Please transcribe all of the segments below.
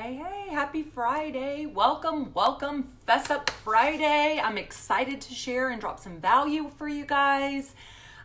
Hey, happy Friday. Welcome, Fess Up Friday. I'm excited to share and drop some value for you guys.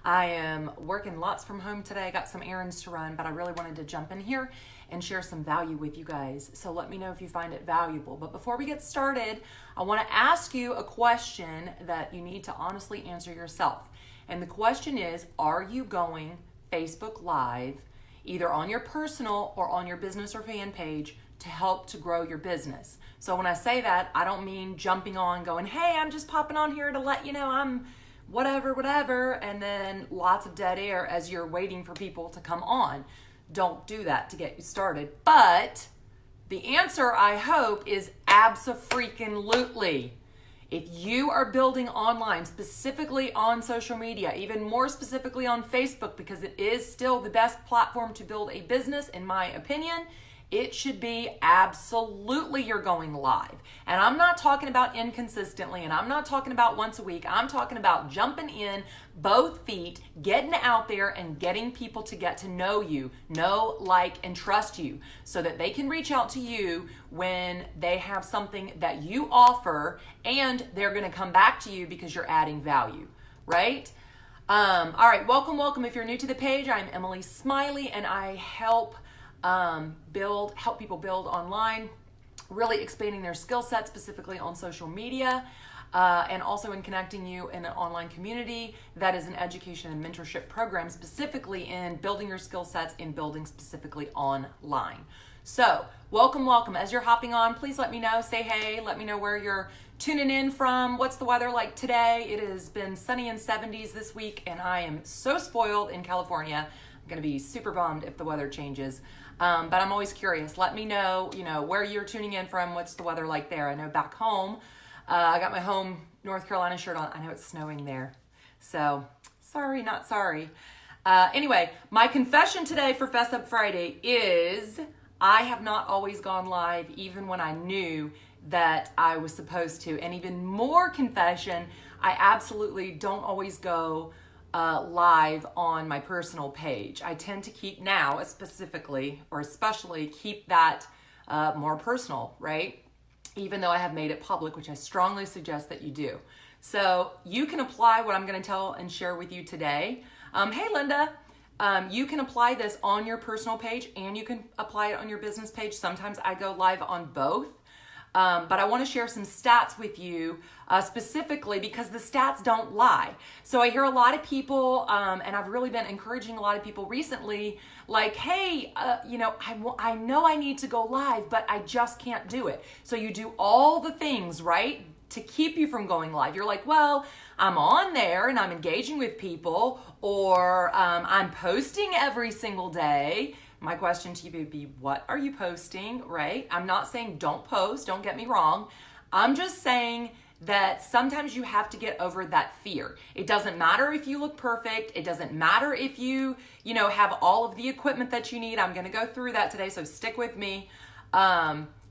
I am working lots from home today. I got some errands to run, but I really wanted to jump in here and share some value with you guys. So let me know if you find it valuable. But before we get started, I want to ask you a question that you need to honestly answer yourself. And the question is, are you going Facebook Live either on your personal or on your business or fan page to help to grow your business? So when I say that, I don't mean jumping on going, hey, I'm just popping on here to let you know I'm whatever, and then lots of dead air as you're waiting for people to come on. Don't do that to get you started. But the answer, I hope, is abso-freaking-lutely. If you are building online, specifically on social media, even more specifically on Facebook, because it is still the best platform to build a business, in my opinion, it should be absolutely you're going live. And I'm not talking about inconsistently, and I'm not talking about once a week. I'm talking about jumping in both feet, getting out there and getting people to get to know you, know, like, and trust you so that they can reach out to you when they have something that you offer and they're going to come back to you because you're adding value, right? All right, welcome. If you're new to the page, I'm Emily Smiley, and I help people build online, really expanding their skill set specifically on social media, and also in connecting you in an online community that is an education and mentorship program specifically in building your skill sets in building specifically online. So welcome. As you're hopping on, please let me know, say hey, let me know where you're tuning in from. What's the weather like today? It has been sunny and 70s this week, and I am so spoiled in California. I'm going to be super bummed if the weather changes. But I'm always curious. Let me know, where you're tuning in from. What's the weather like there? I know back home, I got my home North Carolina shirt on. I know it's snowing there. So sorry, not sorry. Anyway, my confession today for Fess Up Friday is I have not always gone live even when I knew that I was supposed to. And even more confession, I absolutely don't always go live on my personal page. I tend to keep now, especially keep that more personal, right? Even though I have made it public, which I strongly suggest that you do. So you can apply what I'm going to tell and share with you today. Hey, Linda, you can apply this on your personal page and you can apply it on your business page. Sometimes I go live on both. But I want to share some stats with you specifically because the stats don't lie. So I hear a lot of people, and I've really been encouraging a lot of people recently, like, hey, I know I need to go live, but I just can't do it. So you do all the things, right, to keep you from going live. You're like, well, I'm on there and I'm engaging with people, or I'm posting every single day. My question to you would be, what are you posting, right? I'm not saying don't post, don't get me wrong. I'm just saying that sometimes you have to get over that fear. It doesn't matter if you look perfect. It doesn't matter if you have all of the equipment that you need. I'm going to go through that today, so stick with me.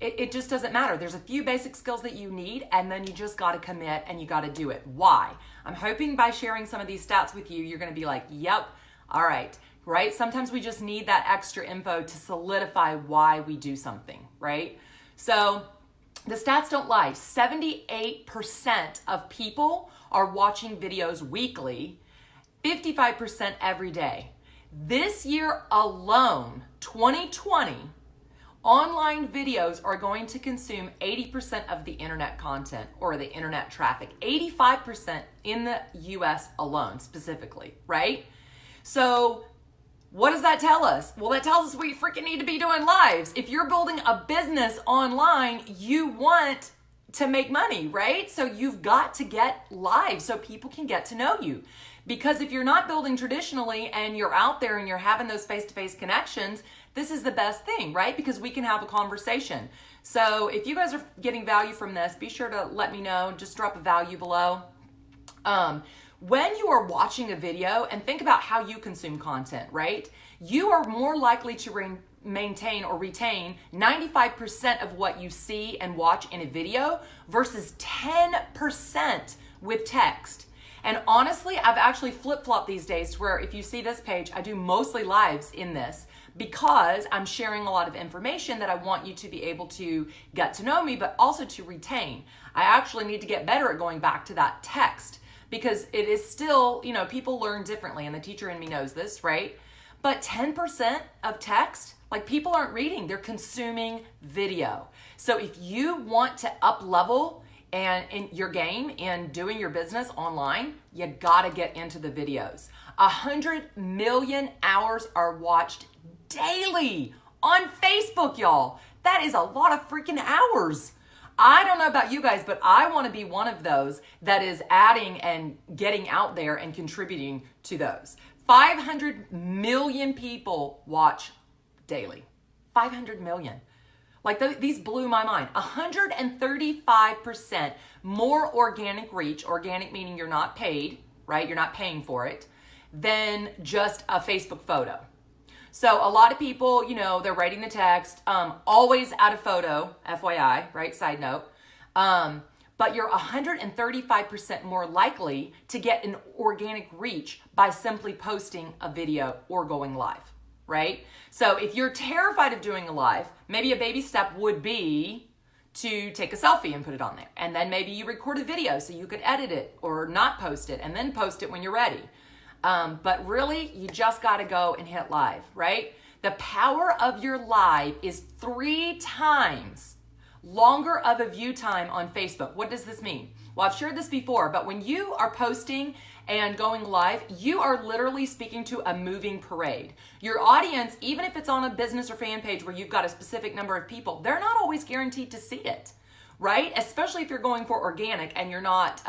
It just doesn't matter. There's a few basic skills that you need, and then you just got to commit and you got to do it. Why? I'm hoping by sharing some of these stats with you, you're going to be like, yep, all right. Right? Sometimes we just need that extra info to solidify why we do something, right? So the stats don't lie. 78% of people are watching videos weekly, 55% every day. This year alone, 2020, online videos are going to consume 80% of the internet content or the internet traffic, 85% in the US alone specifically, right? So what does that tell us? Well, that tells us we freaking need to be doing lives. If you're building a business online, you want to make money, right? So you've got to get live so people can get to know you. Because if you're not building traditionally and you're out there and you're having those face-to-face connections, this is the best thing, right? Because we can have a conversation. So if you guys are getting value from this, be sure to let me know. Just drop a value below. When you are watching a video, and think about how you consume content, right? You are more likely to maintain or retain 95% of what you see and watch in a video versus 10% with text. And honestly, I've actually flip-flopped these days to where if you see this page, I do mostly lives in this. because I'm sharing a lot of information that I want you to be able to get to know me, but also to retain. I actually need to get better at going back to that text because it is still, people learn differently, and the teacher in me knows this, right? But 10% of text, like, people aren't reading, they're consuming video. So if you want to up level and in your game and doing your business online, you gotta get into the videos. 100 million hours are watched daily on Facebook, y'all. That is a lot of freaking hours. I don't know about you guys, but I want to be one of those that is adding and getting out there and contributing to those. 500 million people watch daily. 500 million. Like, these blew my mind. 135% more organic reach, organic meaning you're not paid, right? You're not paying for it, than just a Facebook photo. So a lot of people, they're writing the text, always add a photo, FYI, right? Side note. But you're 135% more likely to get an organic reach by simply posting a video or going live, right? So if you're terrified of doing a live, maybe a baby step would be to take a selfie and put it on there. And then maybe you record a video so you could edit it or not post it and then post it when you're ready. But really, you just got to go and hit live, right? The power of your live is 3 times longer of a view time on Facebook. What does this mean? Well, I've shared this before, but when you are posting and going live, you are literally speaking to a moving parade. Your audience, even if it's on a business or fan page where you've got a specific number of people, they're not always guaranteed to see it, right? Especially if you're going for organic and you're not,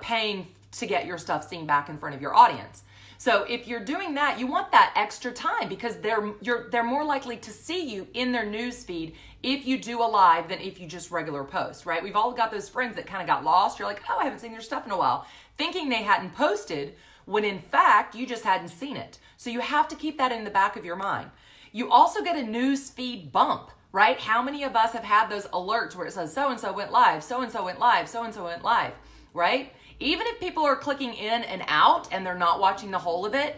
paying to get your stuff seen back in front of your audience. So if you're doing that, you want that extra time because they're more likely to see you in their news feed if you do a live than if you just regular post, right? We've all got those friends that kind of got lost. You're like, oh, I haven't seen your stuff in a while, thinking they hadn't posted when in fact you just hadn't seen it. So you have to keep that in the back of your mind. You also get a news feed bump, right? How many of us have had those alerts where it says so-and-so went live, so-and-so went live, so-and-so went live, right? Even if people are clicking in and out and they're not watching the whole of it,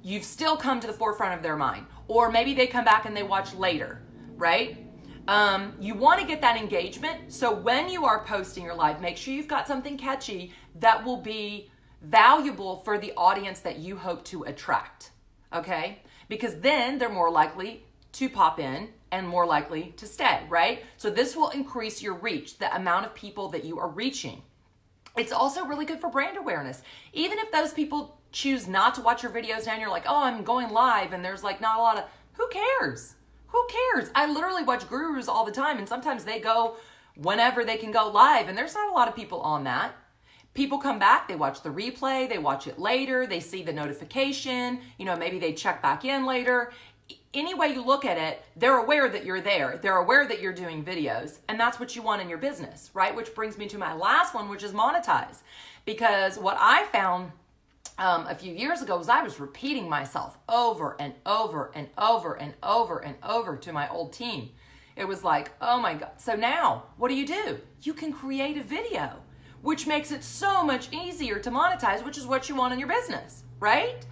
you've still come to the forefront of their mind. Or maybe they come back and they watch later, right? You want to get that engagement. So when you are posting your live, make sure you've got something catchy that will be valuable for the audience that you hope to attract, okay? Because then they're more likely to pop in and more likely to stay, right? So this will increase your reach, the amount of people that you are reaching. It's also really good for brand awareness. Even if those people choose not to watch your videos now and you're like, oh, I'm going live and there's like not a lot of, who cares? Who cares? I literally watch gurus all the time and sometimes they go whenever they can go live and there's not a lot of people on that. People come back, they watch the replay, they watch it later, they see the notification, maybe they check back in later. Any way you look at it, they're aware that you're there. They're aware that you're doing videos, and that's what you want in your business, right? Which brings me to my last one, which is monetize. Because what I found a few years ago was I was repeating myself over and over and over and over and over to my old team. It was like, oh my God. So now, what do? You can create a video, which makes it so much easier to monetize, which is what you want in your business, right?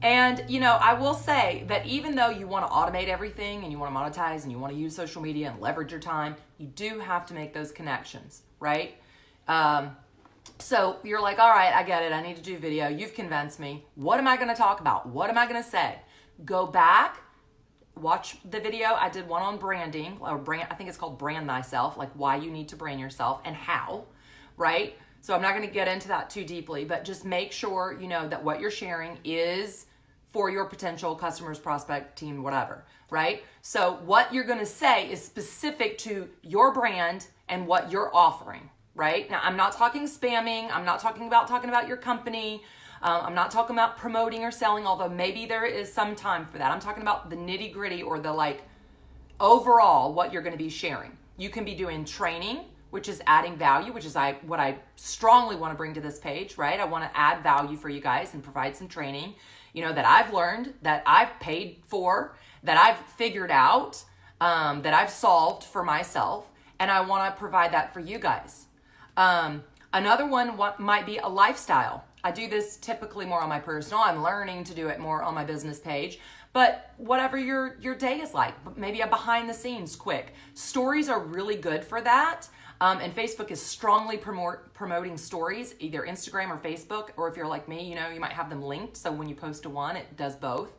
And, I will say that even though you want to automate everything and you want to monetize and you want to use social media and leverage your time, you do have to make those connections, right? So you're like, all right, I get it. I need to do video. You've convinced me. What am I going to talk about? What am I going to say? Go back, watch the video. I did one on branding, or I think it's called Brand Thyself, like why you need to brand yourself and how, right? So I'm not going to get into that too deeply, but just make sure, that what you're sharing is for your potential customers, prospect, team, whatever, right? So what you're going to say is specific to your brand and what you're offering, right? Now, I'm not talking spamming. I'm not talking about your company. I'm not talking about promoting or selling, although maybe there is some time for that. I'm talking about the nitty gritty or the overall what you're going to be sharing. You can be doing training, which is adding value, which is what I strongly want to bring to this page, right? I want to add value for you guys and provide some training, that I've learned, that I've paid for, that I've figured out, that I've solved for myself, and I want to provide that for you guys. Another one might be a lifestyle. I do this typically more on my personal. I'm learning to do it more on my business page. But whatever your day is like, maybe a behind the scenes quick. Stories are really good for that. And Facebook is strongly promoting stories, either Instagram or Facebook, or if you're like me, you know, you might have them linked. So when you post to one, it does both.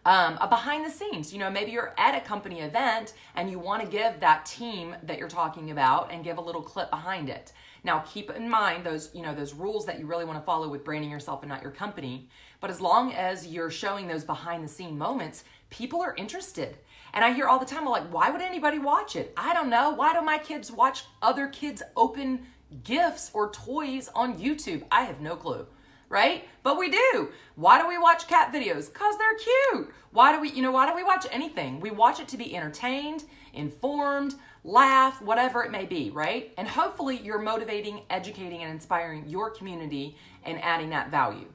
A behind the scenes, you know, maybe you're at a company event and you want to give that team that you're talking about and give a little clip behind it. Now, keep in mind those, you know, those rules that you really want to follow with branding yourself and not your company. But as long as you're showing those behind the scene moments, people are interested. And I hear all the time, I'm like, why would anybody watch it? I don't know. Why do my kids watch other kids open gifts or toys on YouTube? I have no clue. Right? But we do. Why do we watch cat videos? Because they're cute. Why do we watch anything? We watch it to be entertained, informed, laugh, whatever it may be, right? And hopefully you're motivating, educating, and inspiring your community and adding that value.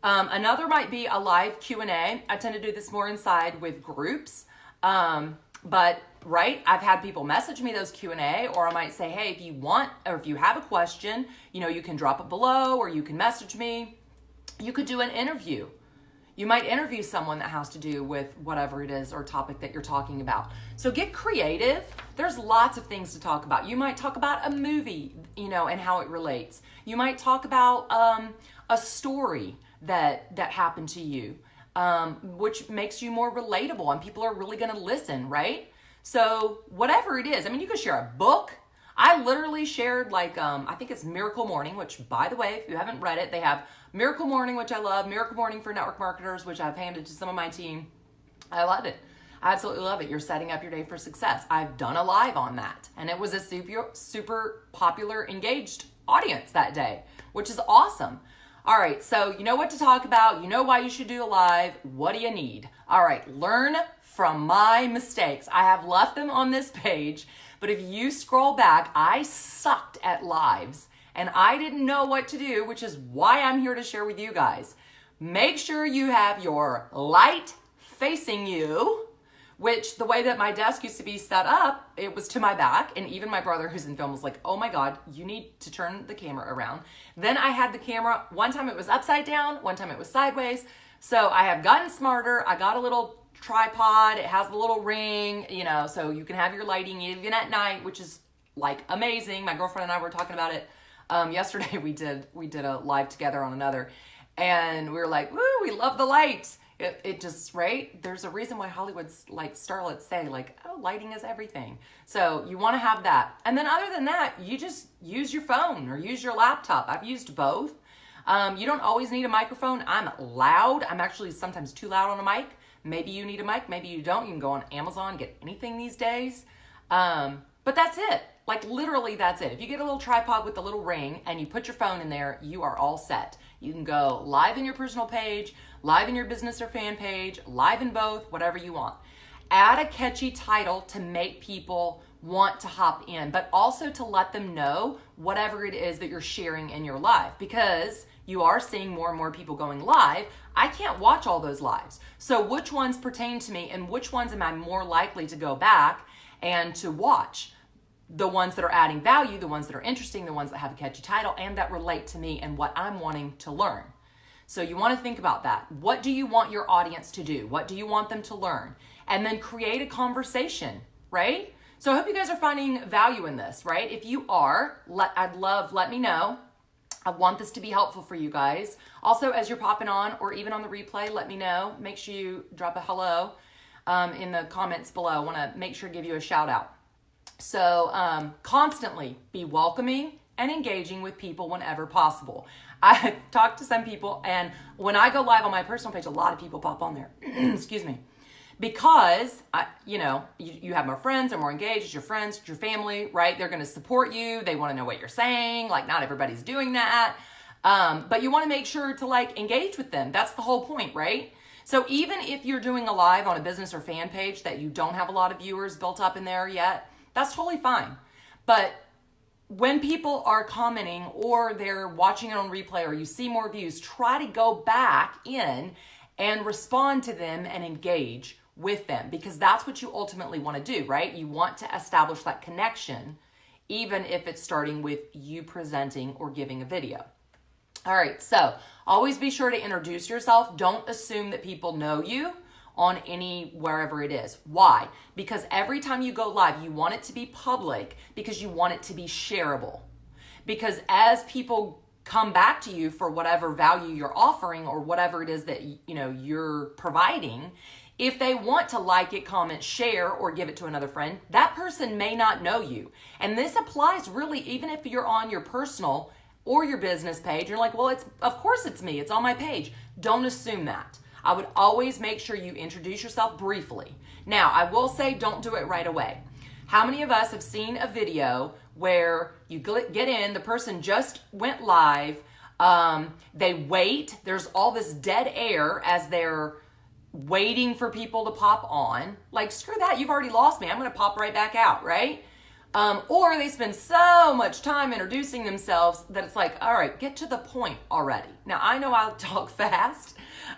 Another might be a live Q&A. I tend to do this more inside with groups. But right, I've had people message me those Q&A, or I might say, hey, if you want, or if you have a question, you know, you can drop it below, or you can message me. You could do an interview. You might interview someone that has to do with whatever it is or topic that you're talking about. So get creative. There's lots of things to talk about. You might talk about a movie, you know, and how it relates. You might talk about a story that happened to you. Which makes you more relatable and people are really going to listen, right? So whatever it is, I mean, you could share a book. I literally shared like, I think it's Miracle Morning, which by the way, if you haven't read it, they have Miracle Morning, which I love, Miracle Morning for Network Marketers, which I've handed to some of my team. I love it. I absolutely love it. You're setting up your day for success. I've done a live on that and it was a super popular, engaged audience that day, which is awesome. All right, so you know what to talk about. You know why you should do a live. What do you need? All right, learn from my mistakes. I have left them on this page, but if you scroll back, I sucked at lives and I didn't know what to do, which is why I'm here to share with you guys. Make sure you have your light facing you, which the way that my desk used to be set up, it was to my back. And even my brother who's in film was like, oh my God, you need to turn the camera around. Then I had the camera, one time it was upside down, one time it was sideways. So I have gotten smarter. I got a little tripod. It has the little ring, you know, so you can have your lighting even at night, which is like amazing. My girlfriend and I were talking about it. Yesterday we did a live together on another and we were like, woo, we love the lights. It just, right? There's a reason why Hollywood's like starlets say like, oh, lighting is everything. So you want to have that. And then other than that, you just use your phone or use your laptop. I've used both. You don't always need a microphone. I'm loud. I'm actually sometimes too loud on a mic. Maybe you need a mic. Maybe you don't. You can go on Amazon, get anything these days. But that's it. Like literally that's it. If you get a little tripod with a little ring and you put your phone in there, you are all set. You can go live in your personal page, live in your business or fan page, live in both, whatever you want. Add a catchy title to make people want to hop in, but also to let them know whatever it is that you're sharing in your live, because you are seeing more and more people going live. I can't watch all those lives. So which ones pertain to me and which ones am I more likely to go back and to watch? The ones that are adding value, the ones that are interesting, the ones that have a catchy title and that relate to me and what I'm wanting to learn. So you want to think about that. What do you want your audience to do? What do you want them to learn? And then create a conversation, right? So I hope you guys are finding value in this, right? If you are, let me know. I want this to be helpful for you guys. Also, as you're popping on or even on the replay, let me know. Make sure you drop a hello in the comments below. I want to make sure to give you a shout out. So constantly be welcoming and engaging with people whenever possible. I've talked to some people, and when I go live on my personal page, a lot of people pop on there. Excuse me. Because, you have more friends, they're more engaged, it's your friends, it's your family, right? They're going to support you. They want to know what you're saying. Like, not everybody's doing that. But you want to make sure to, like, engage with them. That's the whole point, right? So even if you're doing a live on a business or fan page that you don't have a lot of viewers built up in there yet, that's totally fine. But when people are commenting or they're watching it on replay or you see more views, try to go back in and respond to them and engage with them, because that's what you ultimately want to do, right? You want to establish that connection, even if it's starting with you presenting or giving a video. All right, so always be sure to introduce yourself. Don't assume that people know you on wherever it is. Why? Because every time you go live, you want it to be public because you want it to be shareable. Because as people come back to you for whatever value you're offering or whatever it is that you're providing, if they want to like it, comment, share, or give it to another friend, that person may not know you. And this applies really even if you're on your personal or your business page. You're like, well, of course it's me. It's on my page. Don't assume that. I would always make sure you introduce yourself briefly. Now, I will say don't do it right away. How many of us have seen a video where you get in, the person just went live, they wait, there's all this dead air as they're waiting for people to pop on. Like, screw that, you've already lost me. I'm going to pop right back out, right? Or they spend so much time introducing themselves that it's like, all right, get to the point already. Now, I know I talk fast.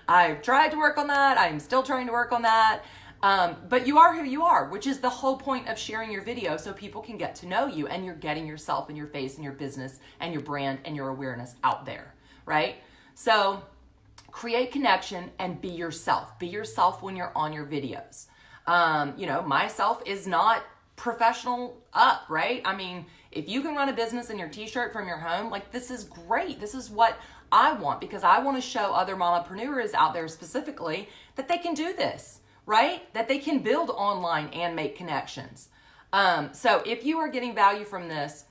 I've tried to work on that. I'm still trying to work on that. But you are who you are, which is the whole point of sharing your video so people can get to know you and you're getting yourself and your face and your business and your brand and your awareness out there, right? So create connection and be yourself. Be yourself when you're on your videos. Myself is not professional up, right? I mean, if you can run a business in your t-shirt from your home, like, this is great. This is what I want, because I want to show other mompreneurs out there specifically that they can do this, right? That they can build online and make connections. So if you are getting value from this,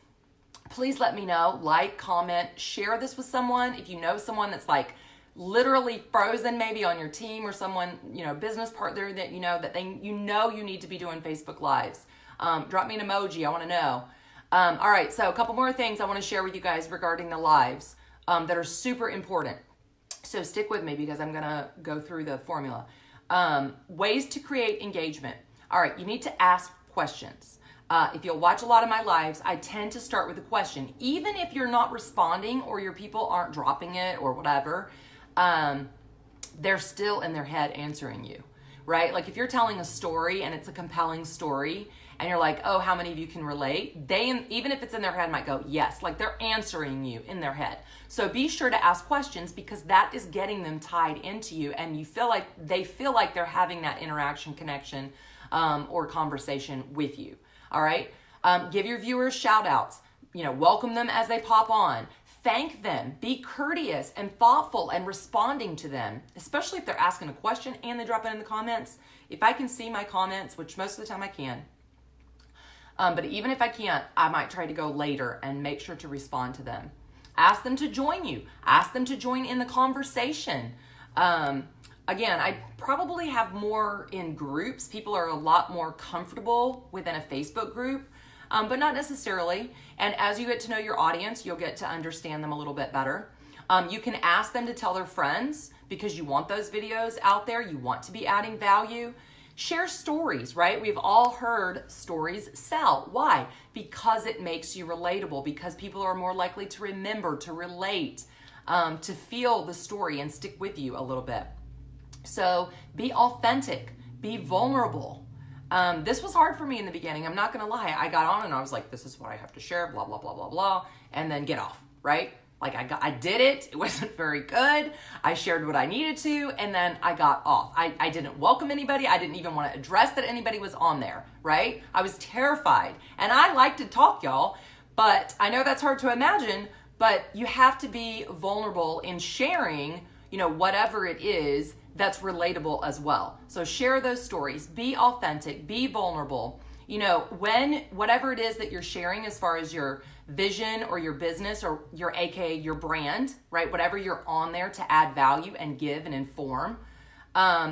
please let me know. Like, comment, share this with someone. If you know someone that's like literally frozen maybe on your team, or someone, business partner that you need to be doing Facebook Lives. Drop me an emoji. I want to know. All right. So a couple more things I want to share with you guys regarding the lives that are super important. So stick with me because I'm going to go through the formula. Ways to create engagement. All right. You need to ask questions. If you'll watch a lot of my lives, I tend to start with a question. Even if you're not responding or your people aren't dropping it or whatever, they're still in their head answering you, right? Like if you're telling a story and it's a compelling story and you're like, oh, how many of you can relate? They, even if it's in their head, might go, yes, like they're answering you in their head. So be sure to ask questions because that is getting them tied into you and they feel like they're having that interaction, connection, or conversation with you. All right. Give your viewers shout outs, welcome them as they pop on, thank them, be courteous and thoughtful and responding to them, especially if they're asking a question and they drop it in the comments. If I can see my comments, which most of the time I can, but even if I can't, I might try to go later and make sure to respond to them. Ask them to join you. Ask them to join in the conversation. Again, I probably have more in groups. People are a lot more comfortable within a Facebook group, but not necessarily. And as you get to know your audience, you'll get to understand them a little bit better. You can ask them to tell their friends because you want those videos out there. You want to be adding value. Share stories, right? We've all heard stories sell. Why? Because it makes you relatable, because people are more likely to remember, to relate, to feel the story and stick with you a little bit. So be authentic, be vulnerable. This was hard for me in the beginning. I'm not going to lie. I got on and I was like, this is what I have to share, blah, blah, blah, blah, blah, and then get off, right? Like I did it. It wasn't very good. I shared what I needed to, and then I got off. I didn't welcome anybody. I didn't even want to address that anybody was on there, right? I was terrified. And I like to talk, y'all, but I know that's hard to imagine, but you have to be vulnerable in sharing, whatever it is that's relatable as well. So share those stories, be authentic, be vulnerable. When whatever it is that you're sharing as far as your vision or your business or your AKA your brand, right? Whatever you're on there to add value and give and inform,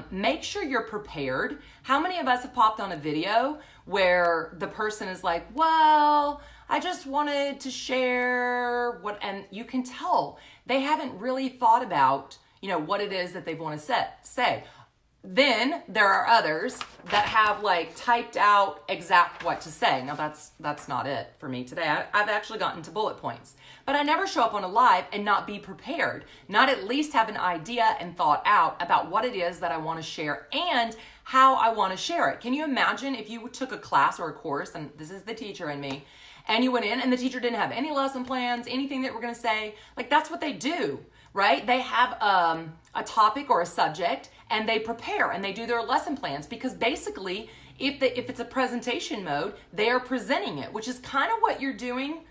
make sure you're prepared. How many of us have popped on a video where the person is like, well, I just wanted to share and you can tell they haven't really thought about, what it is that they want to say. Then there are others that have typed out exact what to say. Now that's not it for me today. I've actually gotten to bullet points, but I never show up on a live and not be prepared, not at least have an idea and thought out about what it is that I want to share and how I want to share it. Can you imagine if you took a class or a course, and this is the teacher in me, and you went in and the teacher didn't have any lesson plans, anything that we're going to say. Like, that's what they do, right? They have a topic or a subject, and they prepare and they do their lesson plans, because basically if it's a presentation mode, they are presenting it, which is kind of what you're doing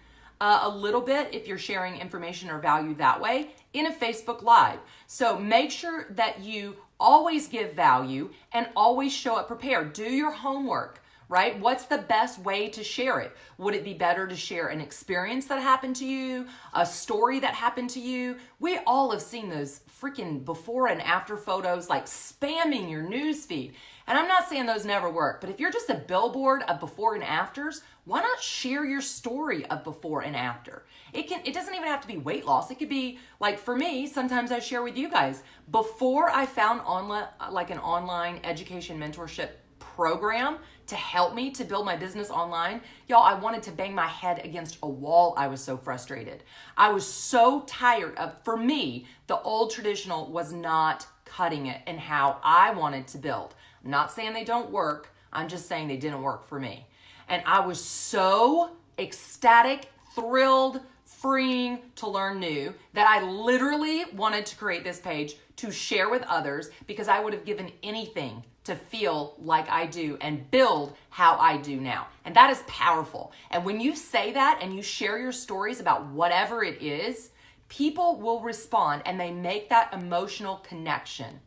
a little bit if you're sharing information or value that way in a Facebook Live. So make sure that you always give value and always show up prepared. Do your homework, right? What's the best way to share it? Would it be better to share an experience that happened to you, a story that happened to you? We all have seen those freaking before and after photos like spamming your news feed. And I'm not saying those never work, but if you're just a billboard of before and afters, why not share your story of before and after? It doesn't even have to be weight loss. It could be like, for me, sometimes I share with you guys, before I found an online education mentorship program to help me to build my business online, y'all, I wanted to bang my head against a wall. I was so frustrated. I was so tired of, for me, the old traditional was not cutting it in how I wanted to build. I'm not saying they don't work. I'm just saying they didn't work for me. And I was so ecstatic, thrilled, freeing to learn new that I literally wanted to create this page to share with others, because I would have given anything to feel like I do and build how I do now. And that is powerful. And when you say that and you share your stories about whatever it is, people will respond and they make that emotional connection.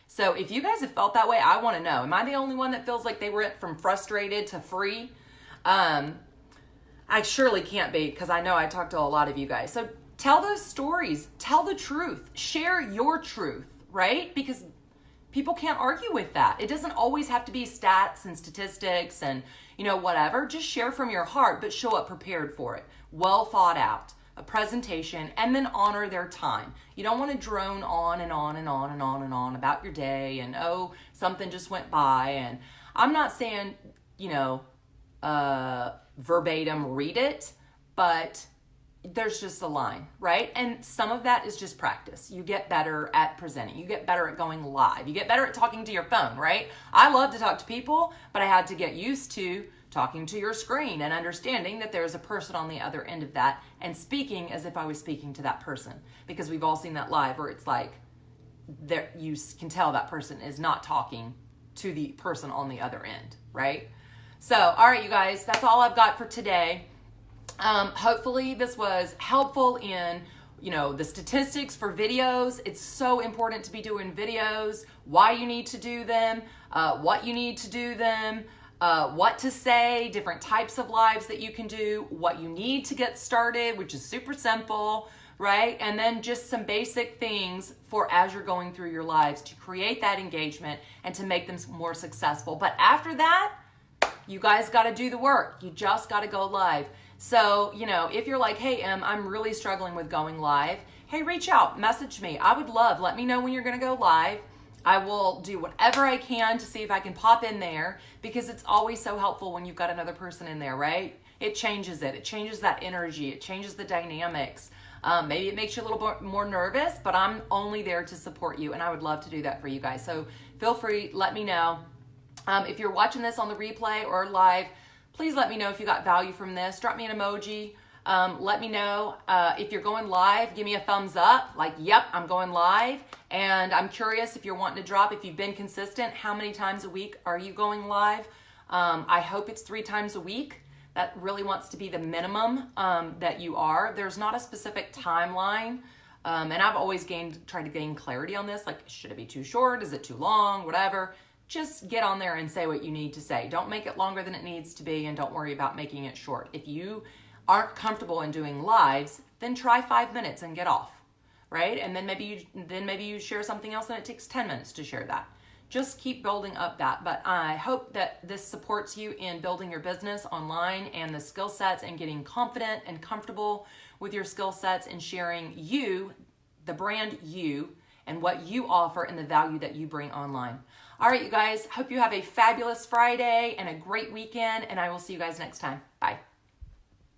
So if you guys have felt that way, I want to know, am I the only one that feels like they went from frustrated to free? I surely can't be, because I know I talk to a lot of you guys. So tell those stories, tell the truth, share your truth, right? Because people can't argue with that. It doesn't always have to be stats and statistics and, whatever. Just share from your heart, but show up prepared for it. Well thought out, a presentation, and then honor their time. You don't want to drone on and on and on and on and on about your day and, oh, something just went by. And I'm not saying, verbatim read it, but there's just a line, right? And some of that is just practice. You get better at presenting. You get better at going live. You get better at talking to your phone, right? I love to talk to people, but I had to get used to talking to your screen and understanding that there's a person on the other end of that and speaking as if I was speaking to that person, because we've all seen that live where it's like you can tell that person is not talking to the person on the other end, right? So, all right, you guys, that's all I've got for today. Hopefully this was helpful in, the statistics for videos. It's so important to be doing videos, why you need to do them, what you need to do them, what to say, different types of lives that you can do, what you need to get started, which is super simple, right? And then just some basic things for as you're going through your lives to create that engagement and to make them more successful. But after that, you guys got to do the work. You just got to go live. So, if you're like, hey, I'm really struggling with going live, hey, reach out, message me. I would love, let me know when you're going to go live. I will do whatever I can to see if I can pop in there, because it's always so helpful when you've got another person in there, right? It changes it. It changes that energy. It changes the dynamics. Maybe it makes you a little bit more nervous, but I'm only there to support you, and I would love to do that for you guys. So feel free, let me know. If you're watching this on the replay or live, please let me know if you got value from this. Drop me an emoji. Let me know if you're going live. Give me a thumbs up, like, yep, I'm going live. And I'm curious if you're wanting to drop, if you've been consistent, how many times a week are you going live? I hope it's 3 times a week. That really wants to be the minimum that you are. There's not a specific timeline. And I've always tried to gain clarity on this. Like, should it be too short? Is it too long? Whatever. Just get on there and say what you need to say. Don't make it longer than it needs to be, and don't worry about making it short. If you aren't comfortable in doing lives, then try 5 minutes and get off, right? And then maybe you share something else and it takes 10 minutes to share that. Just keep building up that. But I hope that this supports you in building your business online and the skill sets and getting confident and comfortable with your skill sets and sharing you, the brand you, and what you offer and the value that you bring online. All right, you guys, hope you have a fabulous Friday and a great weekend, and I will see you guys next time. Bye.